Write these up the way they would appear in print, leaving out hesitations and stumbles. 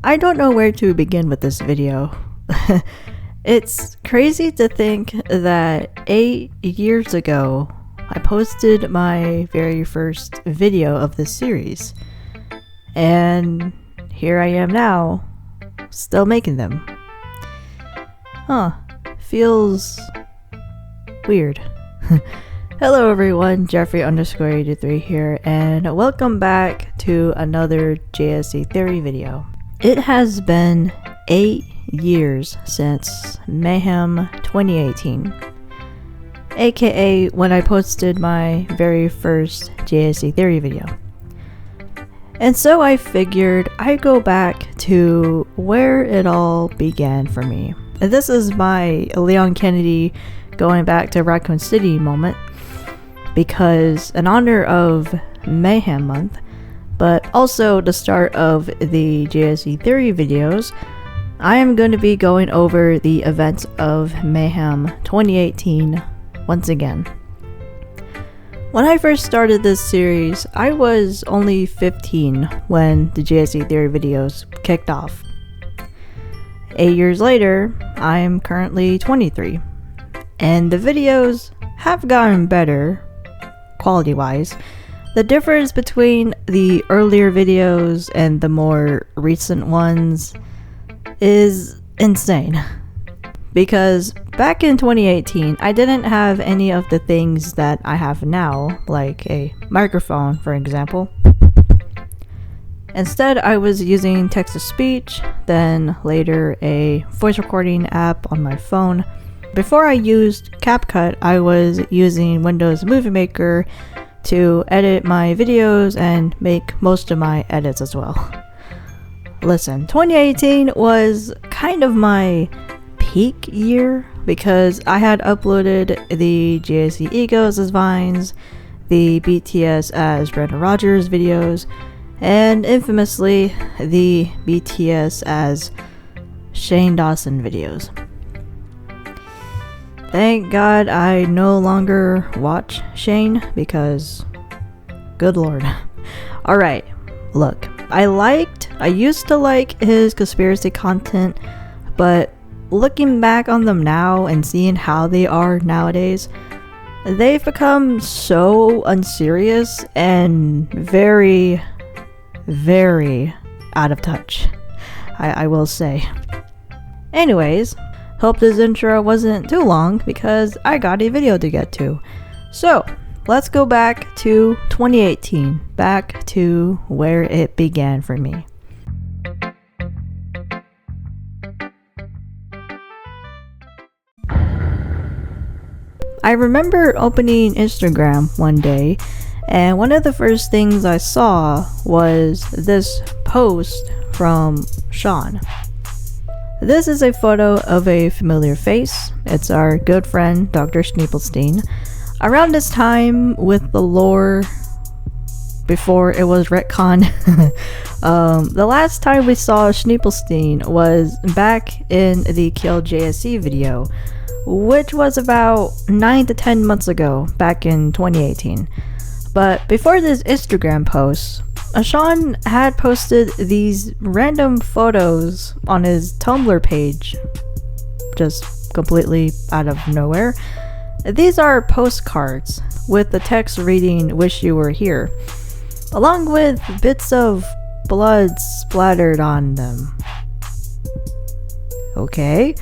I don't know where to begin with this video. It's crazy to think that 8 years ago, I posted my very first video of this series. And here I am now, still making them. Feels weird. Hello everyone, Jeffrey_83 here, and welcome back to another JSE Theory video. It has been 8 years since Mayhem 2018, aka when I posted my very first JSE Theory video. And so I figured I'd go back to where it all began for me. And this is my Leon Kennedy going back to Raccoon City moment, because in honor of Mayhem month, but also the start of the JSE Theory videos, I am going to be going over the events of Mayhem 2018 once again. When I first started this series, I was only 15 when the JSE Theory videos kicked off. 8 years later, I am currently 23, and the videos have gotten better, quality-wise. The difference between the earlier videos and the more recent ones is insane. Because back in 2018, I didn't have any of the things that I have now, like a microphone, for example. Instead, I was using text-to-speech, then later a voice recording app on my phone. Before I used CapCut, I was using Windows Movie Maker to edit my videos and make most of my edits as well. Listen, 2018 was kind of my peak year because I had uploaded the JSE Egos as Vines, the BTS as Brandon Rogers videos, and infamously the BTS as Shane Dawson videos. Thank God I no longer watch Shane because, good lord. Alright, look, I used to like his conspiracy content, but looking back on them now and seeing how they are nowadays, they've become so unserious and very, very out of touch, I will say. Anyways, hope this intro wasn't too long because I got a video to get to. So, let's go back to 2018, back to where it began for me. I remember opening Instagram one day, and one of the first things I saw was this post from Sean. This is a photo of a familiar face. It's our good friend, Dr. Schneepelstein. Around this time with the lore, before it was retcon, the last time we saw Schneepelstein was back in the Kill JSE video, which was about 9 to 10 months ago, back in 2018. But before this Instagram post, Sean had posted these random photos on his Tumblr page, just completely out of nowhere. These are postcards with the text reading "Wish you were here," along with bits of blood splattered on them. Okay.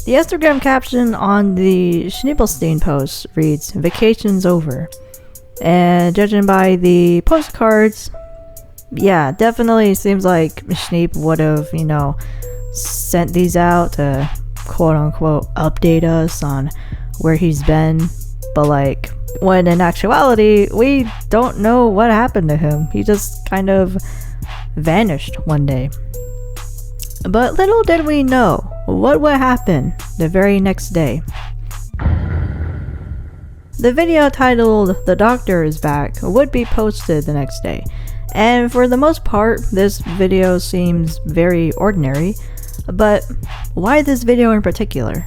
The Instagram caption on the Schneepelstein post reads, "Vacation's over." And judging by the postcards, yeah, definitely seems like Schneep would have, sent these out to quote-unquote update us on where he's been. But when in actuality, we don't know what happened to him. He just kind of vanished one day. But little did we know what would happen the very next day. The video titled "The Doctor is Back" would be posted the next day, and for the most part, this video seems very ordinary, but why this video in particular?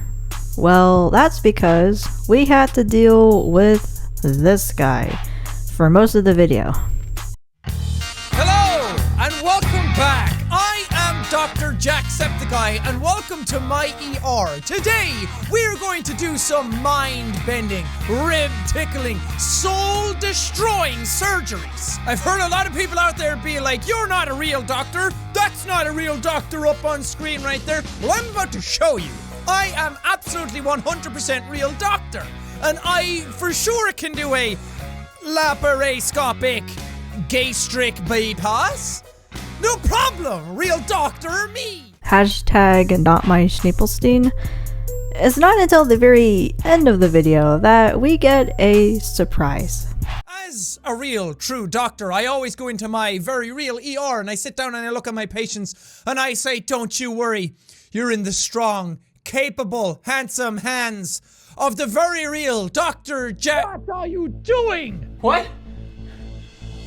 Well, that's because we had to deal with this guy for most of the video. Hello, and welcome back. I am Dr. Dr. Jacksepticeye, and welcome to my ER. Today, we're going to do some mind-bending, rib-tickling, soul-destroying surgeries. I've heard a lot of people out there be like, you're not a real doctor. That's not a real doctor up on screen right there. Well, I'm about to show you. I am absolutely 100% real doctor. And I, for sure, can do a laparoscopic gastric bypass. No problem, real doctor me. Hashtag not my Schneepelstein. It's not until the very end of the video that we get a surprise. As a real, true doctor, I always go into my very real ER and I sit down and I look at my patients and I say, don't you worry, you're in the strong, capable, handsome hands of the very real Dr. What are you doing? What?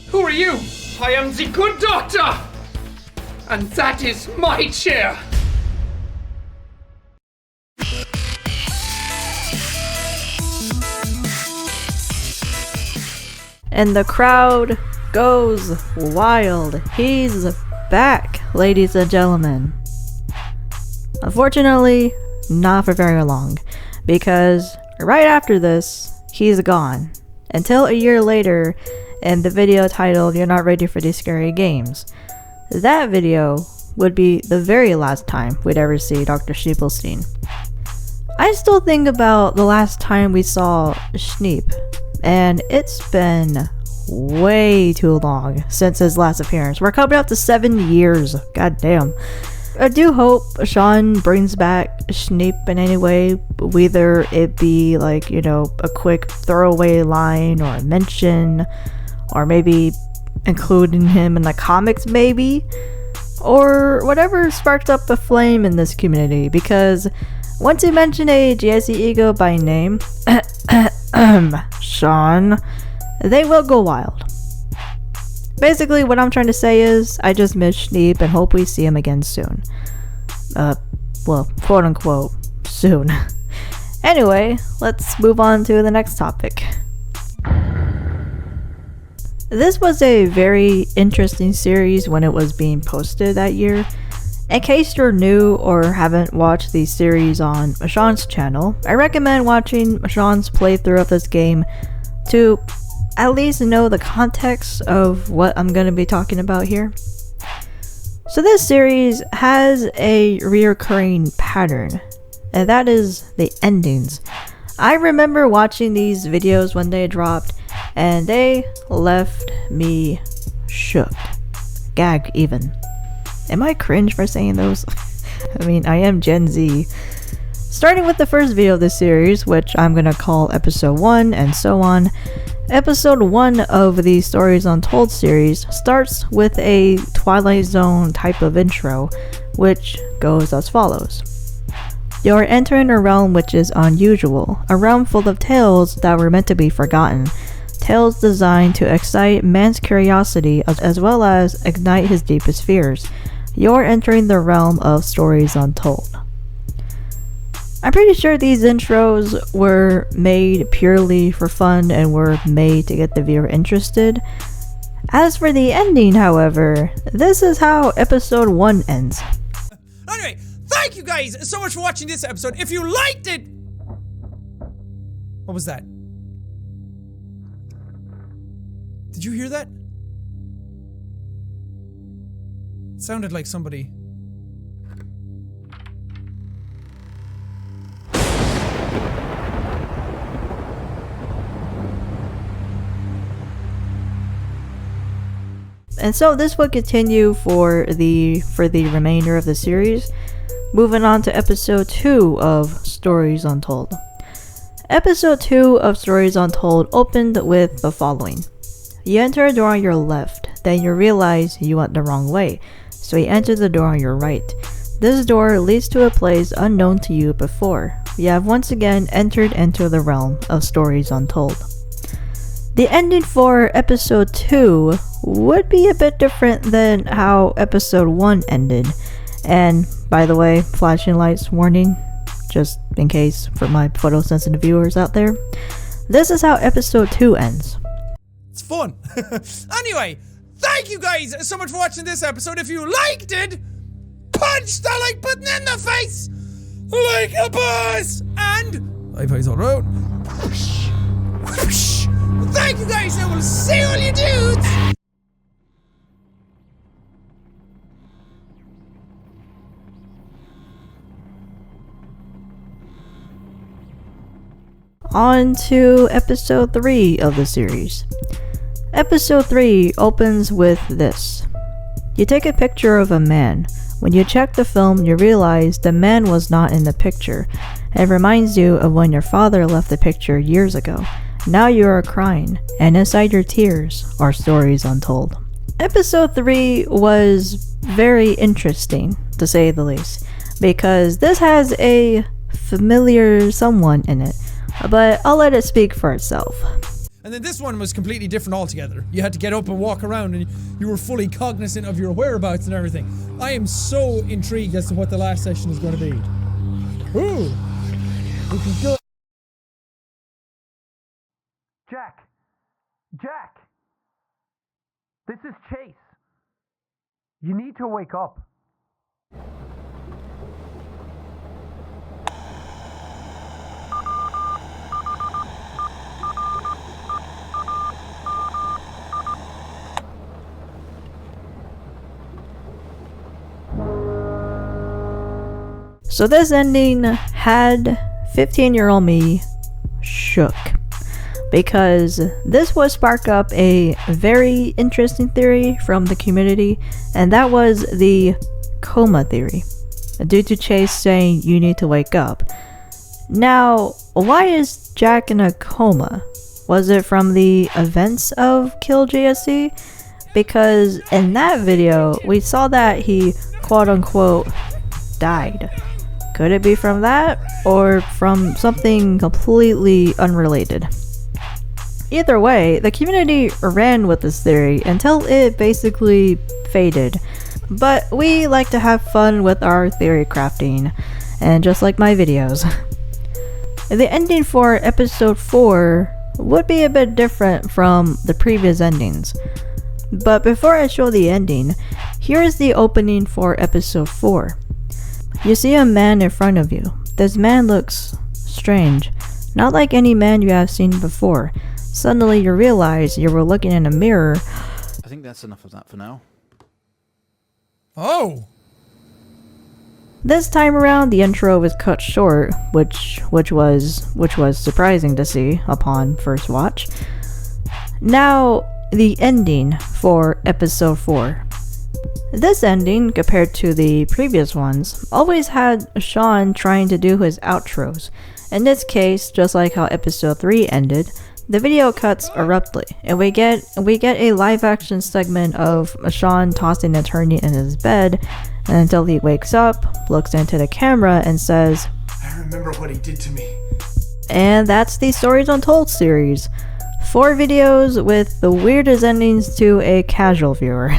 Who are you? I am the good doctor! And that is my chair! And the crowd goes wild. He's back, ladies and gentlemen. Unfortunately, not for very long, because right after this, he's gone. Until a year later, in the video titled, "You're Not Ready for These Scary Games." That video would be the very last time we'd ever see Dr. Schneepelstein. I still think about the last time we saw Schneep, and it's been way too long since his last appearance. We're coming up to 7 years. God damn. I do hope Sean brings back Schneep in any way, whether it be like, you know, a quick throwaway line or a mention, or maybe including him in the comics maybe, or whatever sparked up a flame in this community, because once you mention a JSE ego by name, Sean, they will go wild. Basically, what I'm trying to say is, I just miss Schneep and hope we see him again soon. Well, quote unquote, soon. Anyway, let's move on to the next topic. This was a very interesting series when it was being posted that year. In case you're new or haven't watched the series on Sean's channel, I recommend watching Sean's playthrough of this game to at least know the context of what I'm going to be talking about here. So this series has a reoccurring pattern, and that is the endings. I remember watching these videos when they dropped, and they left me shook. Gag even. Am I cringe for saying those? I mean, I am Gen Z. Starting with the first video of this series, which I'm gonna call episode 1 and so on. Episode 1 of the Stories Untold series starts with a Twilight Zone type of intro, which goes as follows. You are entering a realm which is unusual, a realm full of tales that were meant to be forgotten. Tales designed to excite man's curiosity as well as ignite his deepest fears. You're entering the realm of Stories Untold. I'm pretty sure these intros were made purely for fun and were made to get the viewer interested. As for the ending, however, this is how episode 1 ends. Anyway, thank you guys so much for watching this episode. If you liked it... What was that? Did you hear that? It sounded like somebody... And so this will continue for the remainder of the series. Moving on to episode 2 of Stories Untold. Episode 2 of Stories Untold opened with the following. You enter a door on your left, then you realize you went the wrong way, so you enter the door on your right. This door leads to a place unknown to you before. You have once again entered into the realm of Stories Untold. The ending for episode 2 would be a bit different than how episode 1 ended. And by the way, flashing lights warning, just in case for my photosensitive viewers out there. This is how episode 2 ends. It's fun. Anyway, thank you guys so much for watching this episode. If you liked it, punch that like putting in the face like a boss. And I plays all around. Whoosh, whoosh. Thank you guys, and we'll see all you dudes. On to episode 3 of the series. Episode 3 opens with this. You take a picture of a man. When you check the film, you realize the man was not in the picture. It reminds you of when your father left the picture years ago. Now you are crying, and inside your tears are stories untold. Episode 3 was very interesting, to say the least, because this has a familiar someone in it, but I'll let it speak for itself. And then this one was completely different altogether. You had to get up and walk around, and you were fully cognizant of your whereabouts and everything. I am so intrigued as to what the last session is going to be. Ooh! This is good. Jack! This is Chase. You need to wake up. So this ending had 15-year-old me shook, because this would spark up a very interesting theory from the community, and that was the coma theory, due to Chase saying you need to wake up. Now, why is Jack in a coma? Was it from the events of Kill JSE? Because in that video, we saw that he quote-unquote died. Could it be from that, or from something completely unrelated? Either way, the community ran with this theory until it basically faded. But we like to have fun with our theory crafting, and just like my videos. The ending for episode 4 would be a bit different from the previous endings. But before I show the ending, here is the opening for episode 4. You see a man in front of you. This man looks strange, not like any man you have seen before. Suddenly you realize you were looking in a mirror. I think that's enough of that for now. Oh! This time around, the intro was cut short, which was surprising to see upon first watch. Now, the ending for episode 4. This ending, compared to the previous ones, always had Sean trying to do his outros. In this case, just like how episode 3 ended, the video cuts abruptly, and we get a live action segment of Sean tossing and turning in his bed until he wakes up, looks into the camera, and says, I remember what he did to me. and that's the Stories Untold series. 4 videos with the weirdest endings to a casual viewer.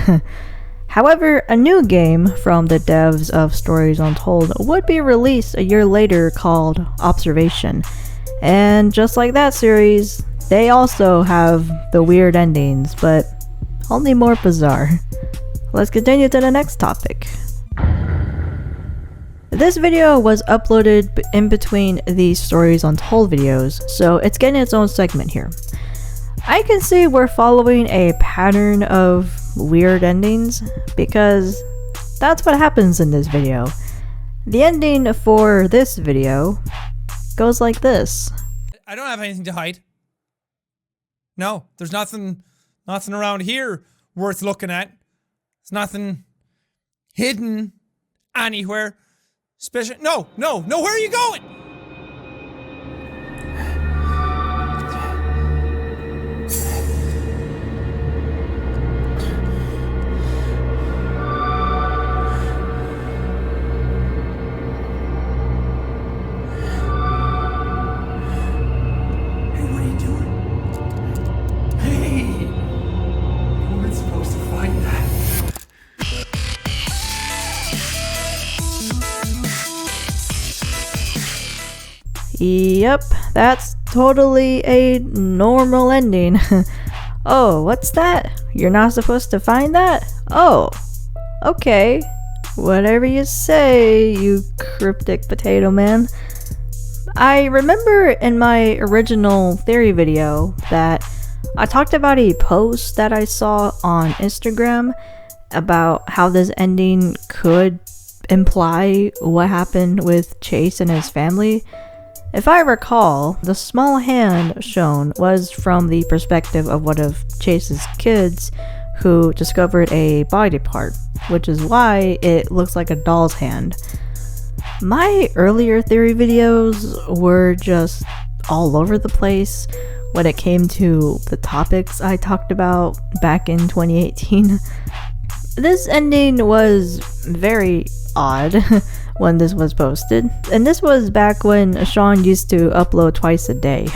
However, a new game from the devs of Stories Untold would be released a year later called Observation. And just like that series, they also have the weird endings, but only more bizarre. Let's continue to the next topic. This video was uploaded in between the Stories Untold videos, so it's getting its own segment here. I can see we're following a pattern of weird endings, because that's what happens in this video. The ending for this video goes like this. I don't have anything to hide. No, there's nothing around here worth looking at. There's nothing hidden anywhere. No, where are you going? Yep, that's totally a normal ending. Oh, what's that? You're not supposed to find that? Oh, okay. Whatever you say, you cryptic potato man. I remember in my original theory video that I talked about a post that I saw on Instagram about how this ending could imply what happened with Chase and his family. If I recall, the small hand shown was from the perspective of one of Chase's kids who discovered a body part, which is why it looks like a doll's hand. My earlier theory videos were just all over the place when it came to the topics I talked about back in 2018. This ending was very odd when this was posted, and this was back when Sean used to upload twice a day.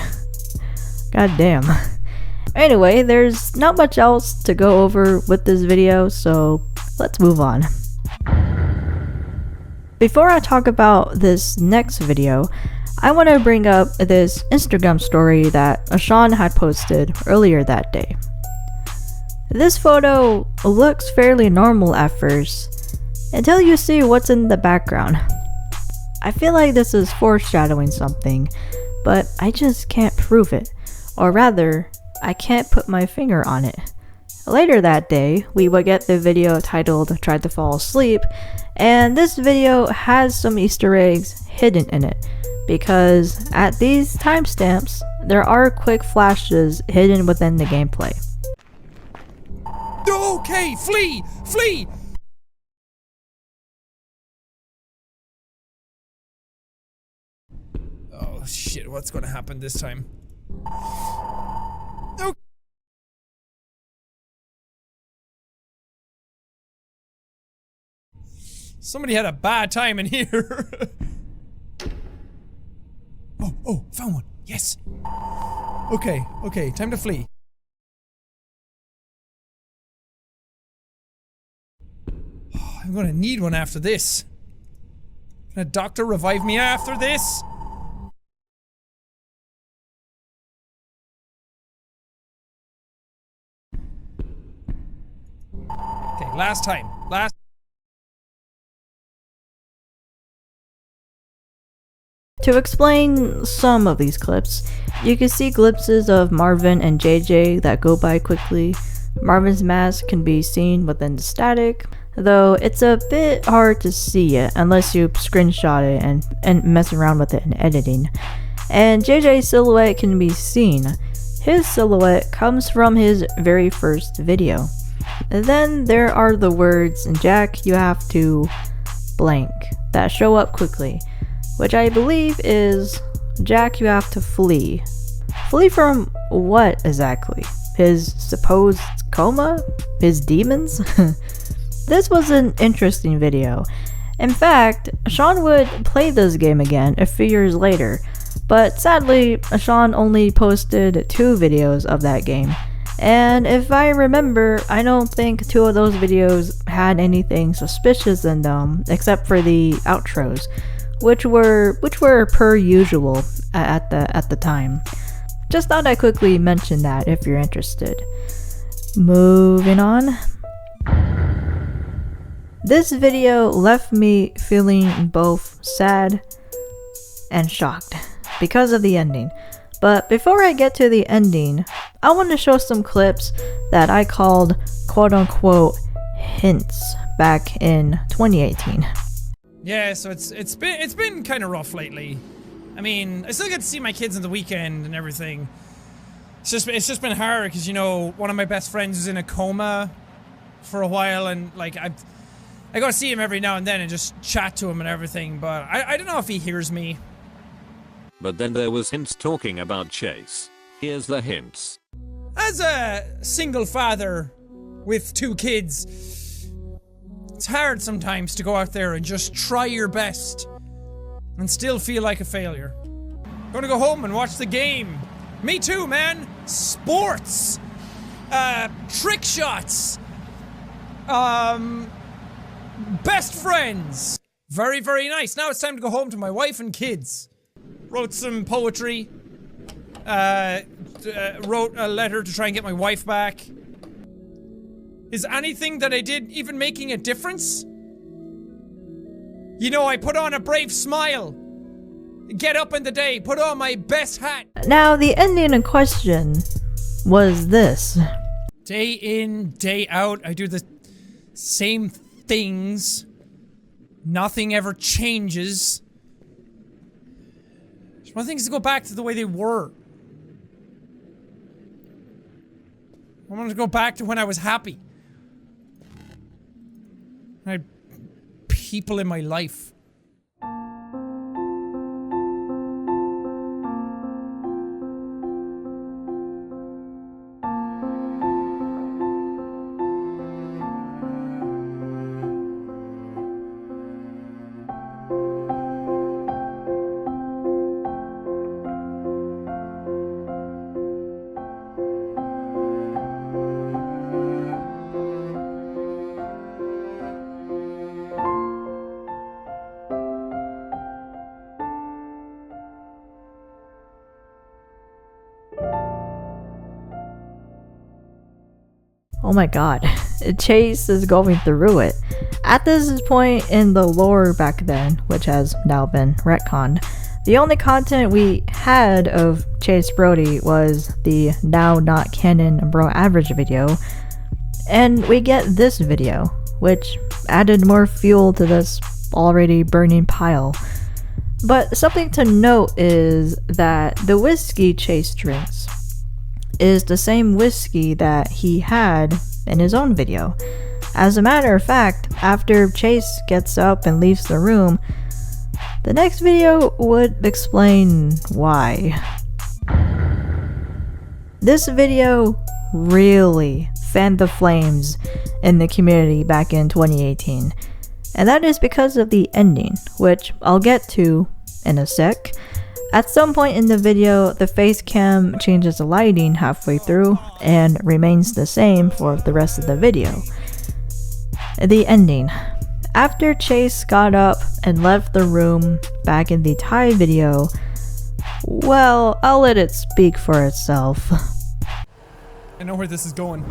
God damn. Anyway, there's not much else to go over with this video, so let's move on. Before I talk about this next video, I want to bring up this Instagram story that Sean had posted earlier that day. This photo looks fairly normal at first, until you see what's in the background. I feel like this is foreshadowing something, but I just can't prove it. Or rather, I can't put my finger on it. Later that day, we would get the video titled "Tried to Fall Asleep," and this video has some Easter eggs hidden in it, because at these timestamps, there are quick flashes hidden within the gameplay. Okay, flee! Flee! Oh shit, what's gonna happen this time? No. Somebody had a bad time in here. Oh, found one. Yes. Okay, time to flee. I'm gonna need one after this. Can a doctor revive me after this? Okay, last time. To explain some of these clips, you can see glimpses of Marvin and JJ that go by quickly. Marvin's mask can be seen within the static, though it's a bit hard to see it unless you screenshot it and mess around with it in editing. And JJ's silhouette can be seen. His silhouette comes from his very first video. And then there are the words "Jack, you have to blank" that show up quickly, which I believe is "Jack, you have to flee." Flee from what exactly? His supposed coma? His demons? This was an interesting video. In fact, Sean would play this game again a few years later, but sadly, Sean only posted 2 videos of that game. And if I remember, I don't think 2 of those videos had anything suspicious in them, except for the outros, which were per usual at the time. Just thought I'd quickly mention that if you're interested. Moving on. This video left me feeling both sad and shocked because of the ending. But before I get to the ending, I want to show some clips that I called quote-unquote hints back in 2018. Yeah, so it's been kind of rough lately. I mean, I still get to see my kids on the weekend and everything. It's just been hard because, you know, one of my best friends is in a coma for a while, and like I go to see him every now and then and just chat to him and everything, but I don't know if he hears me. But then there was hints talking about Chase. Here's the hints. As a single father with 2 kids, it's hard sometimes to go out there and just try your best and still feel like a failure. Gonna go home and watch the game. Me too, man. Sports. Trick shots. Best friends. Very, very nice. Now it's time to go home to my wife and kids. Wrote some poetry. Wrote a letter to try and get my wife back. Is anything that I did even making a difference? You know, I put on a brave smile. Get up in the day, put on my best hat. Now, the ending in question was this. Day in, day out, I do the same things. Nothing ever changes. Just want things to go back to the way they were. I want to go back to when I was happy. I had people in my life. Oh my god, Chase is going through it. At this point in the lore back then, which has now been retconned, the only content we had of Chase Brody was the now not canon Bro Average video, and we get this video, which added more fuel to this already burning pile. But something to note is that the whiskey Chase drinks is the same whiskey that he had in his own video. As a matter of fact, after Chase gets up and leaves the room, the next video would explain why. This video really fanned the flames in the community back in 2018, and that is because of the ending, which I'll get to in a sec. At some point in the video, the face cam changes the lighting halfway through and remains the same for the rest of the video. The ending. After Chase got up and left the room back in the Thai video, well, I'll let it speak for itself. I know where this is going.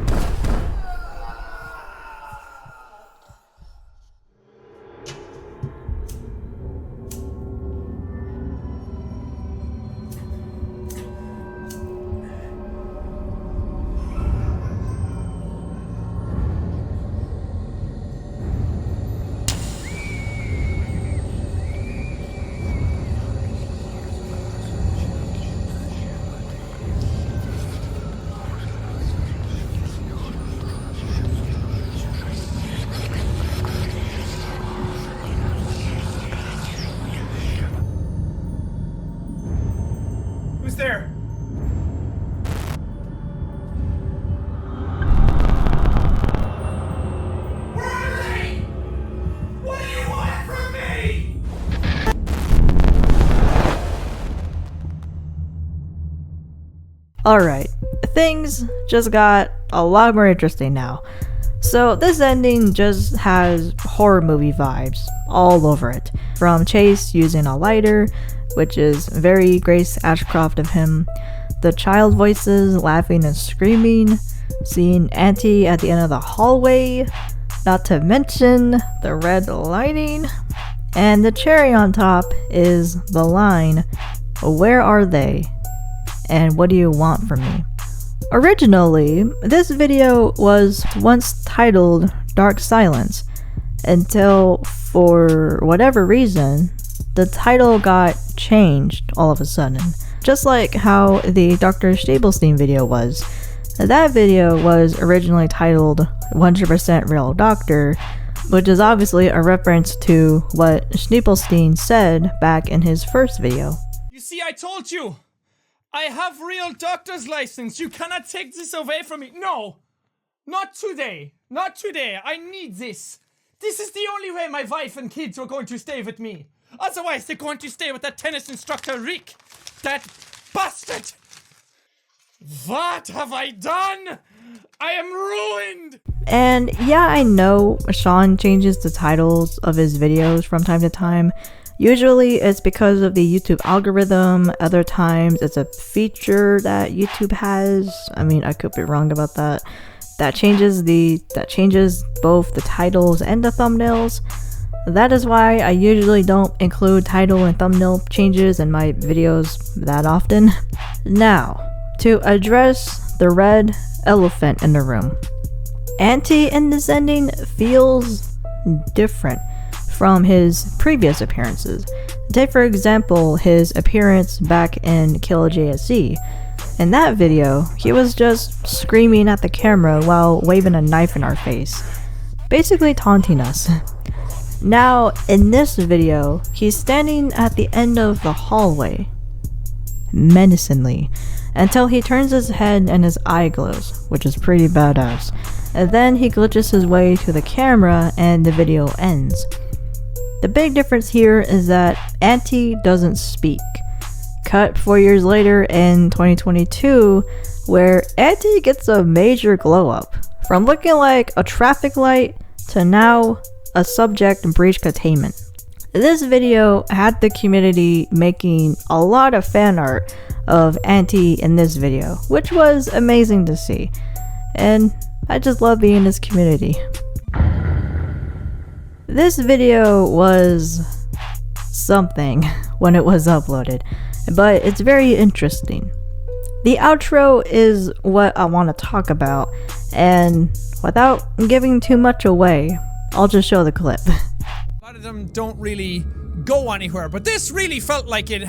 Who's there? Where are they? What do you want from me? Alright, things just got a lot more interesting now. So this ending just has horror movie vibes all over it. From Chase using a lighter, which is very Grace Ashcroft of him, the child voices laughing and screaming, seeing Auntie at the end of the hallway, not to mention the red lighting, and the cherry on top is the line, "Where are they? And what do you want from me?" Originally, this video was once titled Dark Silence, until for whatever reason, the title got changed all of a sudden. Just like how the Dr. Stablestein video was. That video was originally titled 100% Real Doctor, which is obviously a reference to what Stablestein said back in his first video. You see, I told you! I have real doctor's license. You cannot take this away from me. No! Not today. Not today. I need this. This is the only way my wife and kids are going to stay with me. Otherwise, they're going to stay with that tennis instructor, Rick. That bastard! What have I done? I am ruined! And yeah, I know Sean changes the titles of his videos from time to time. Usually it's because of the YouTube algorithm, other times it's a feature that YouTube has. I mean, I could be wrong about that. That changes both the titles and the thumbnails. That is why I usually don't include title and thumbnail changes in my videos that often. Now, to address the red elephant in the room. Anti in this ending feels different from his previous appearances. Take for example his appearance back in Kill JSE. In that video, he was just screaming at the camera while waving a knife in our face, basically taunting us. Now, in this video, he's standing at the end of the hallway, menacingly, until he turns his head and his eye glows, which is pretty badass. And then he glitches his way to the camera and the video ends. The big difference here is that Anti doesn't speak. Cut 4 years later in 2022, where Anti gets a major glow up, from looking like a traffic light to now a subject breach containment. This video had the community making a lot of fan art of Anti in this video, which was amazing to see, and I just love being in this community. This video was something when it was uploaded, but it's very interesting. The outro is what I want to talk about, and without giving too much away, I'll just show the clip. A lot of them don't really go anywhere, but this really felt like it.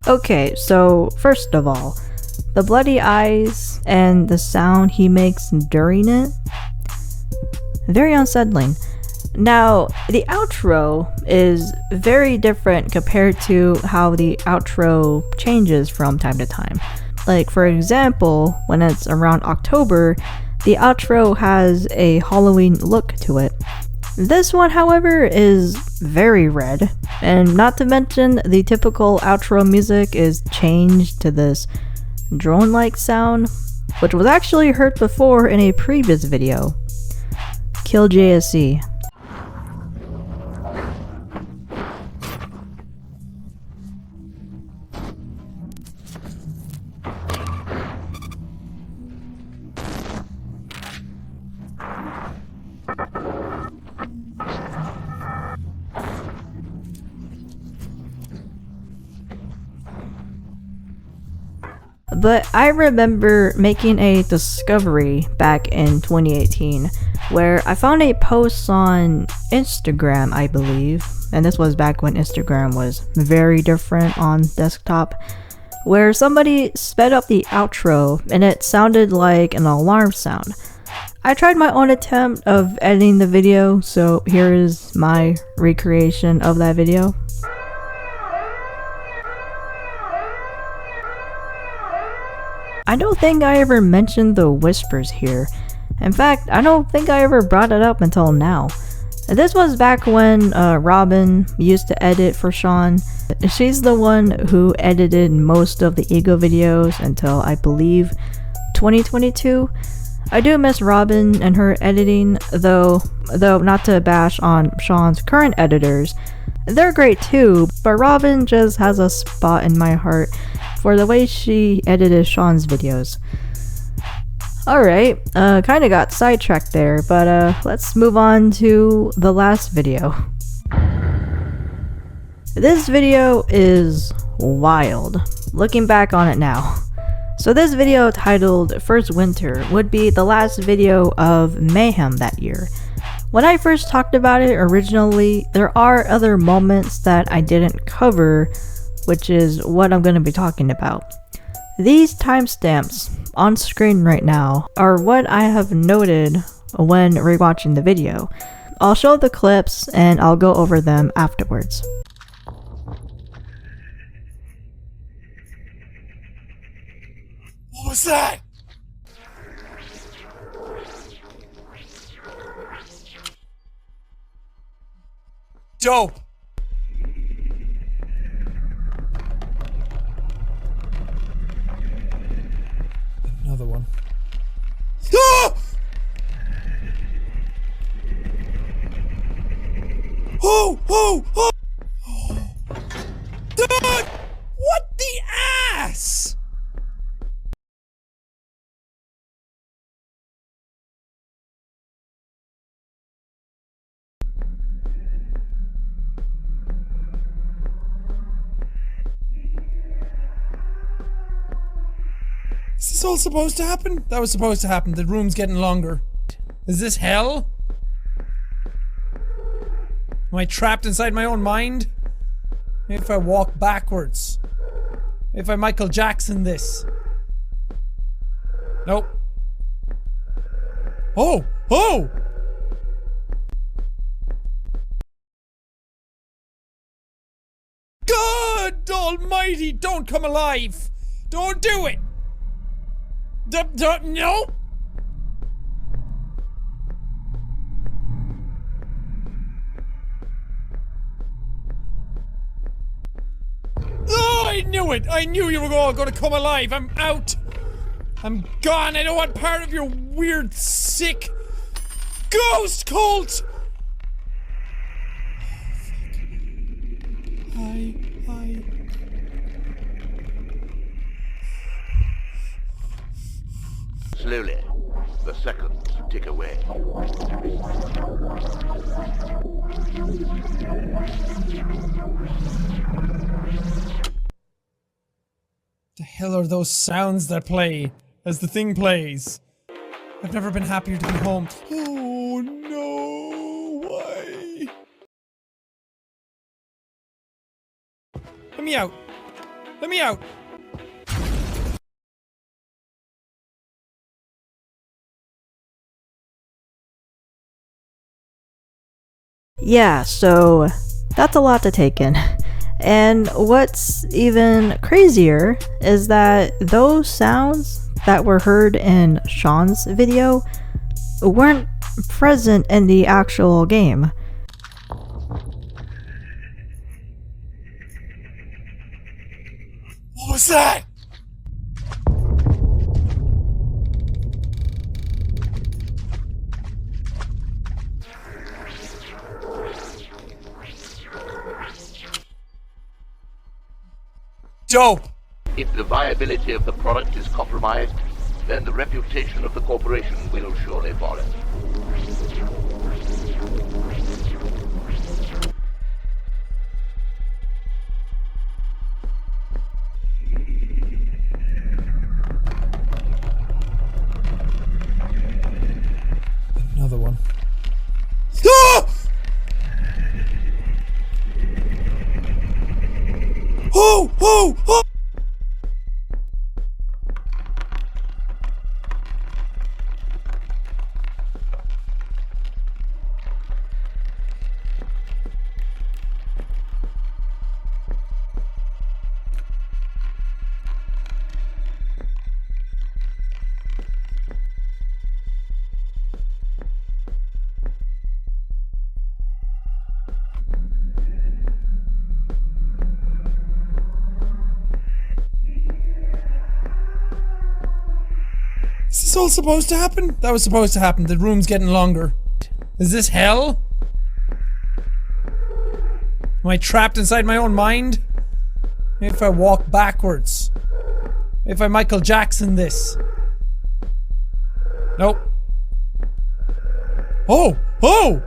Okay, so first of all, the bloody eyes and the sound he makes during it, very unsettling. Now, the outro is very different compared to how the outro changes from time to time. Like, for example, when it's around October, the outro has a Halloween look to it. This one, however, is very red, and not to mention the typical outro music is changed to this drone-like sound, which was actually heard before in a previous video, Kill JSE. But I remember making a discovery back in 2018 where I found a post on Instagram, I believe, and this was back when Instagram was very different on desktop, where somebody sped up the outro and it sounded like an alarm sound. I tried my own attempt of editing the video, so here is my recreation of that video. I don't think I ever mentioned the whispers here. In fact, I don't think I ever brought it up until now. This was back when Robin used to edit for Sean. She's the one who edited most of the Ego videos until I believe 2022. I do miss Robin and her editing, though not to bash on Sean's current editors. They're great too, but Robin just has a spot in my heart for the way she edited Sean's videos. Alright, kinda got sidetracked there, but let's move on to the last video. This video is wild, looking back on it now. So this video, titled First Winter, would be the last video of Mayhem that year. When I first talked about it originally, there are other moments that I didn't cover, which is what I'm going to be talking about. These timestamps on screen right now are what I have noted when rewatching the video. I'll show the clips and I'll go over them afterwards. What was that? Dope. Another one. Ah! Oh! Oh! Oh! Ah! What the ass? Is this all supposed to happen? That was supposed to happen. The room's getting longer. Is this hell? Am I trapped inside my own mind? Maybe if I walk backwards. Maybe if I Michael Jackson this. Nope. Oh! Oh! God almighty, don't come alive! Don't do it! No! Oh, I knew it! I knew you were all gonna come alive! I'm out! I'm gone! I don't want part of your weird, sick ghost cult! Hi. Slowly, the seconds tick away. The hell are those sounds that play as the thing plays? I've never been happier to be home. Oh no, why? Let me out. Let me out. Yeah, so that's a lot to take in. And what's even crazier is that those sounds that were heard in Sean's video weren't present in the actual game. What was that? Dope! If the viability of the product is compromised, then the reputation of the corporation will surely follow. Another one. Ah! Oh! Oh! Oh! Is this all supposed to happen? That was supposed to happen. The room's getting longer. Is this hell? Am I trapped inside my own mind? Maybe if I walk backwards. Maybe if I Michael Jackson this. Nope. Oh! Oh!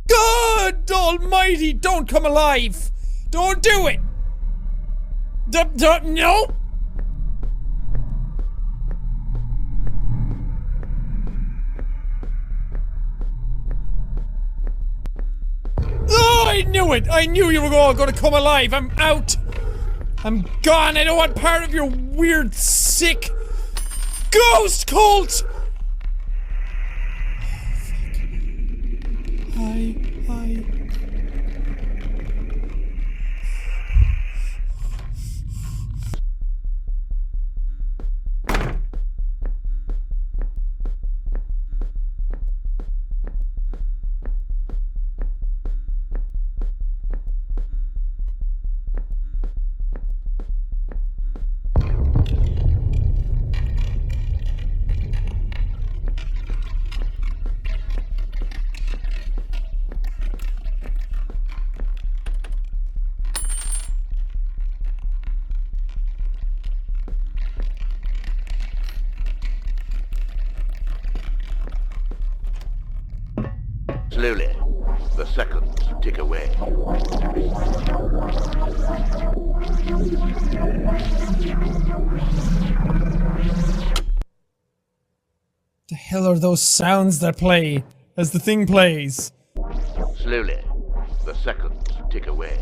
God almighty, don't come alive! Don't do it! No! Oh, I I knew it! I knew you were all gonna come alive! I'm out! I'm gone! I don't want part of your weird, sick ghost cult! Hi. Slowly, the seconds tick away. The hell are those sounds that play as the thing plays? Slowly, the seconds tick away.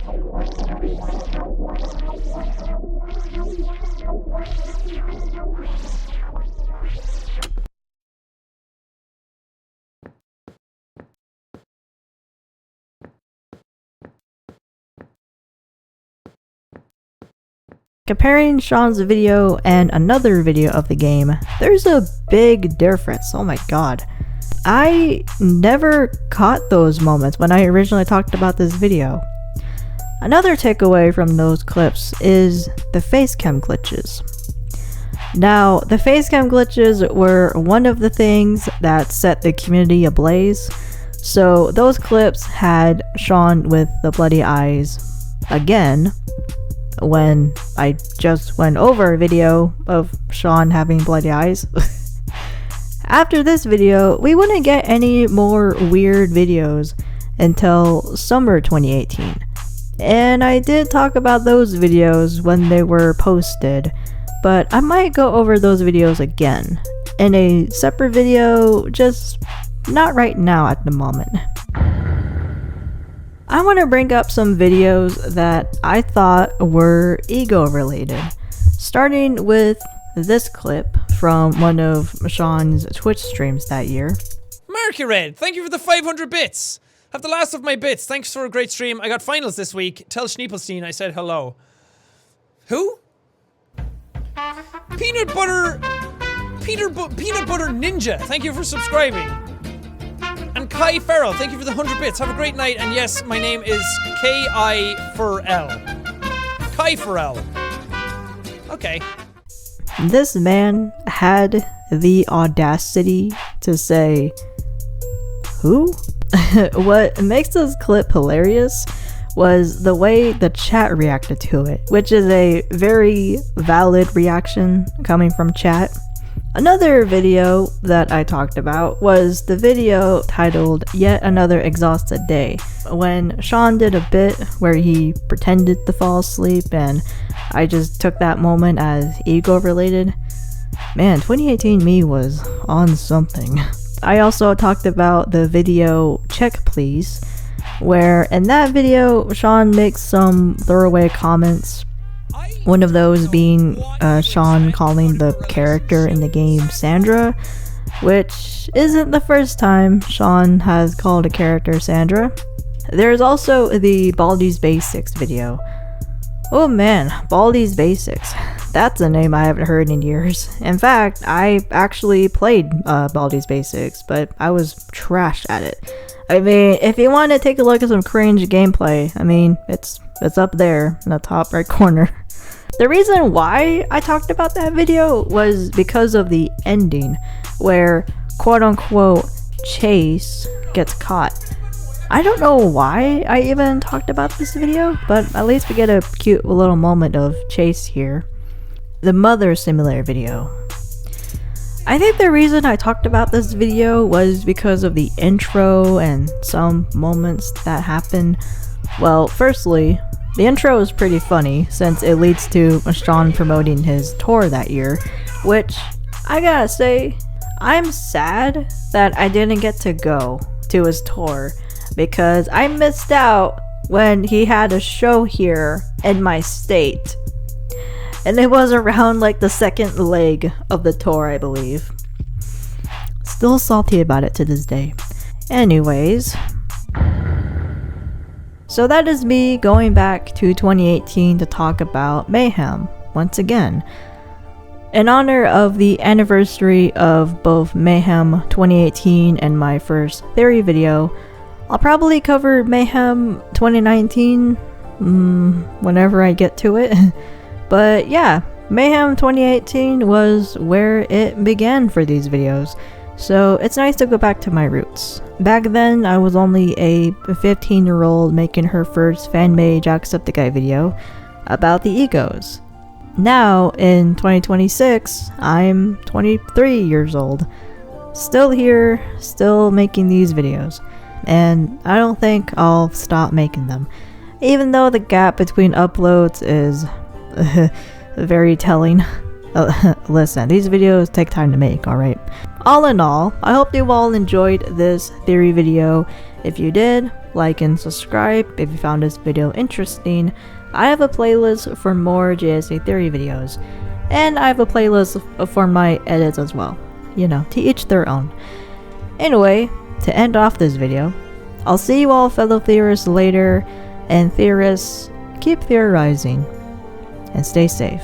Comparing Sean's video and another video of the game, there's a big difference. Oh my god. I never caught those moments when I originally talked about this video. Another takeaway from those clips is the facecam glitches. Now, the facecam glitches were one of the things that set the community ablaze. So those clips had Sean with the bloody eyes again, when I just went over a video of Sean having bloody eyes. After this video, we wouldn't get any more weird videos until summer 2018. And I did talk about those videos when they were posted, but I might go over those videos again in a separate video, just not right now at the moment. I want to bring up some videos that I thought were ego related, starting with this clip from one of Sean's Twitch streams that year. Mercured, thank you for the 500 bits! Have the last of my bits, thanks for a great stream. I got finals this week. Tell Schneepelstein I said hello. Who? Peanut Butter Ninja, thank you for subscribing. And Kai Farrell, thank you for the 100 bits. Have a great night. And yes, my name is K-I Farrell. Kai Farrell. Okay. This man had the audacity to say, who? What makes this clip hilarious was the way the chat reacted to it, which is a very valid reaction coming from chat. Another video that I talked about was the video titled Yet Another Exhausted Day, when Sean did a bit where he pretended to fall asleep and I just took that moment as ego related. Man, 2018 me was on something. I also talked about the video Check Please, where in that video Sean makes some throwaway comments. One of those being Sean calling the character in the game Sandra, which isn't the first time Sean has called a character Sandra. There's also the Baldi's Basics video. Oh man, Baldi's Basics. That's a name I haven't heard in years. In fact, I actually played Baldi's Basics, but I was trash at it. I mean, if you want to take a look at some cringe gameplay, I mean, it's up there in the top right corner. The reason why I talked about that video was because of the ending, where quote-unquote Chase gets caught. I don't know why I even talked about this video, but at least we get a cute little moment of Chase here. The Mother Simulator video. I think the reason I talked about this video was because of the intro and some moments that happened. Well, firstly, the intro is pretty funny since it leads to Sean promoting his tour that year, which I gotta say, I'm sad that I didn't get to go to his tour because I missed out when he had a show here in my state. And it was around like the second leg of the tour, I believe. Still salty about it to this day. Anyways, so that is me going back to 2018 to talk about Mayhem once again. In honor of the anniversary of both Mayhem 2018 and my first theory video, I'll probably cover Mayhem 2019 whenever I get to it. But yeah, Mayhem 2018 was where it began for these videos. So it's nice to go back to my roots. Back then, I was only a 15-year-old making her first fan-made Jacksepticeye video about the egos. Now, in 2026, I'm 23 years old. Still here, still making these videos. And I don't think I'll stop making them. Even though the gap between uploads is very telling. Listen, these videos take time to make, alright? All in all, I hope you all enjoyed this theory video. If you did, like and subscribe. If you found this video interesting, I have a playlist for more JSE Theory videos. And I have a playlist for my edits as well. You know, to each their own. Anyway, to end off this video, I'll see you all fellow theorists later. And theorists, keep theorizing. And stay safe.